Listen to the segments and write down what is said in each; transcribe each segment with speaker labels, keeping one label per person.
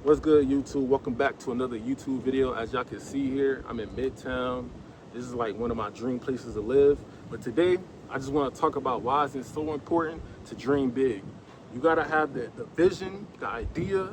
Speaker 1: What's good, YouTube? Welcome back to another YouTube video. As y'all can see here, I'm in Midtown. This is like one of my dream places to live. But today, I just want to talk about why is it so important to dream big. You gotta have the vision, the idea,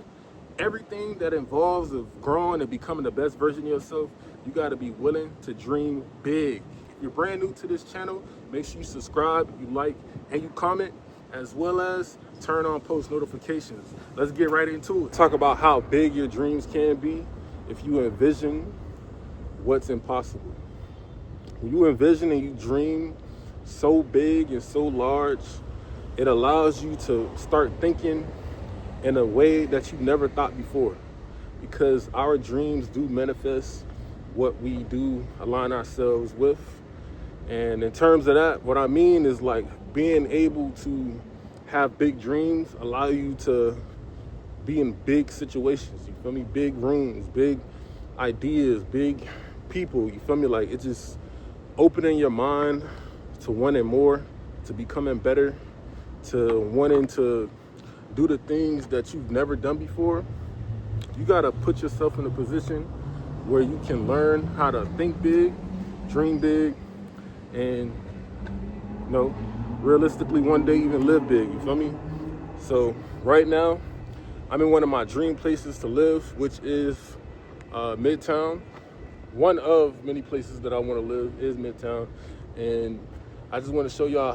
Speaker 1: everything that involves of growing and becoming the best version of yourself. You gotta be willing to dream big. If you're brand new to this channel, make sure you subscribe, you like, and you comment, as well as turn on post notifications. Let's get right into it. Talk about how big your dreams can be if you envision what's impossible. When you envision and you dream so big and so large, it allows you to start thinking in a way that you never thought before, because our dreams do manifest what we do align ourselves with. And in terms of that, what I mean is like being able to have big dreams allow you to be in big situations, you feel me? Big rooms, big ideas, big people, you feel me? Like it's just opening your mind to wanting more, to becoming better, to wanting to do the things that you've never done before. You gotta put yourself in a position where you can learn how to think big, dream big, and realistically one day even live big, you feel me? So right now, I'm in one of my dream places to live, which is Midtown. One of many places that I want to live is Midtown. And I just want to show y'all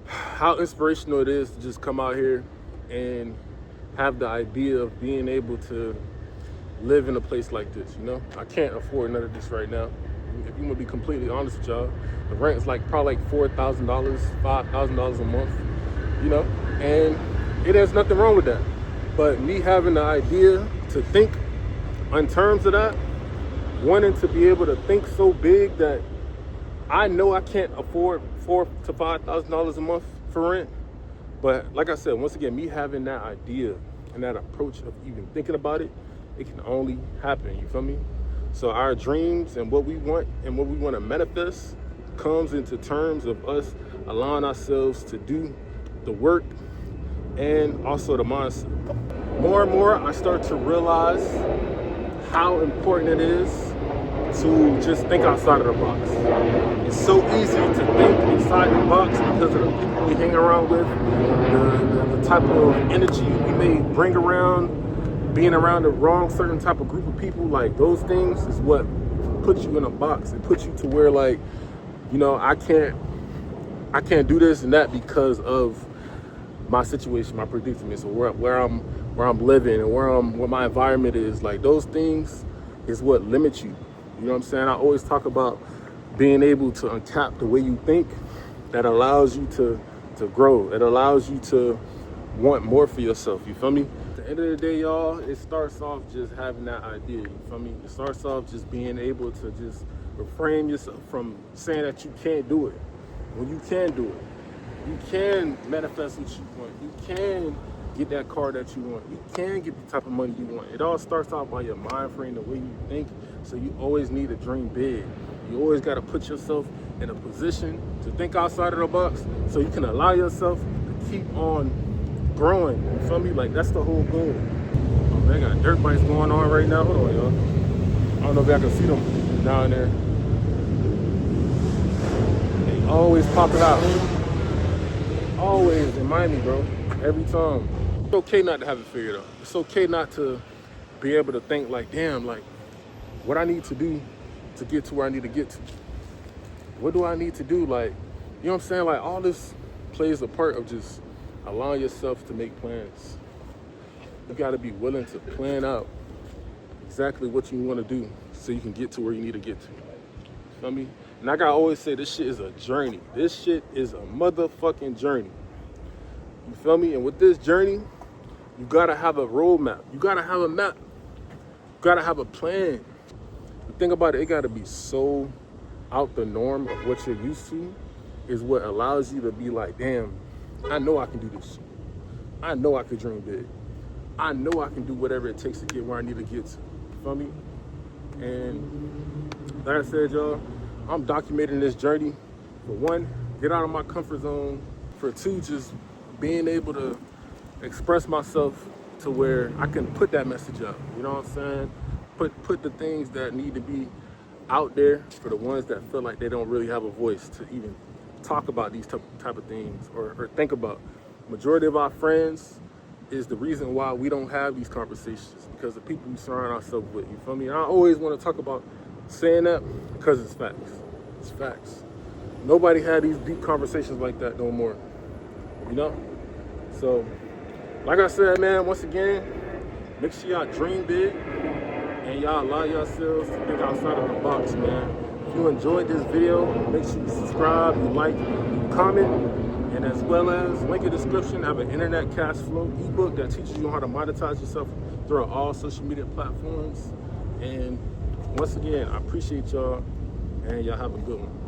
Speaker 1: how inspirational it is to just come out here and have the idea of being able to live in a place like this, you know? I can't afford none of this right now. If you want to be completely honest with y'all, the rent is probably $4,000, $5,000 a month, you know? And it has nothing wrong with that. But me having the idea to think in terms of that, wanting to be able to think so big that I know I can't afford $4,000 to $5,000 a month for rent. But like I said, once again, me having that idea and that approach of even thinking about it, it can only happen, you feel me? So our dreams and what we want to manifest comes into terms of us allowing ourselves to do the work and also the mindset. More and more, I start to realize how important it is to just think outside of the box. It's so easy to think inside the box because of the people we hang around with, the type of energy we may bring around, being around the wrong certain type of group of people. Like those things is what puts you in a box. It puts you to where like, I can't do this and that because of my situation, my predicament, so where I'm living and what my environment is. Like those things is what limits you. You know what I'm saying? I always talk about being able to untap the way you think. That allows you to grow. It allows you to want more for yourself. You feel me? At the end of the day, y'all, it starts off just having that idea. You feel me? It starts off just being able to just refrain yourself from saying that you can't do it. When you can do it, you can manifest what you want. You can get that car that you want. You can get the type of money you want. It all starts off by your mind frame, the way you think. So you always need to dream big. You always got to put yourself in a position to think outside of the box so you can allow yourself to keep on growing. You feel me? Like that's the whole goal. Oh, man, got dirt bikes going on right now. Hold on, y'all. I don't know if y'all can see them down there. They always popping out. Always in Miami, bro. Every time. It's okay not to have it figured out. It's okay not to be able to think like, damn, like what I need to do to get to where I need to get to. What do I need to do? Like, you know what I'm saying? Like all this plays a part of just allowing yourself to make plans. You got to be willing to plan out exactly what you want to do so you can get to where you need to get to. You feel me? And like I always say, this shit is a journey. This shit is a motherfucking journey. You feel me? And with this journey, you gotta have a roadmap. You gotta have a map. You gotta have a plan. The thing about it, it gotta be so out the norm of what you're used to is what allows you to be like, damn, I know I can do this shit. I know I can dream big. I know I can do whatever it takes to get where I need to get to. You feel me? And like I said, y'all, I'm documenting this journey. For one, get out of my comfort zone. For two, just being able to express myself to where I can put that message up. You know what I'm saying? Put the things that need to be out there for the ones that feel like they don't really have a voice to even talk about these type of things or think about. Majority of our friends is the reason why we don't have these conversations, because the people we surround ourselves with. You feel me? And I always want to talk about saying that because it's facts. It's facts. Nobody had these deep conversations like that no more. You know? So, like I said, man, once again, make sure y'all dream big and y'all allow yourselves to think outside of the box, man. If you enjoyed this video, make sure you subscribe, you like, you comment, and as well as link in the description, I have an internet cash flow ebook that teaches you how to monetize yourself through all social media platforms. And once again, I appreciate y'all, and y'all have a good one.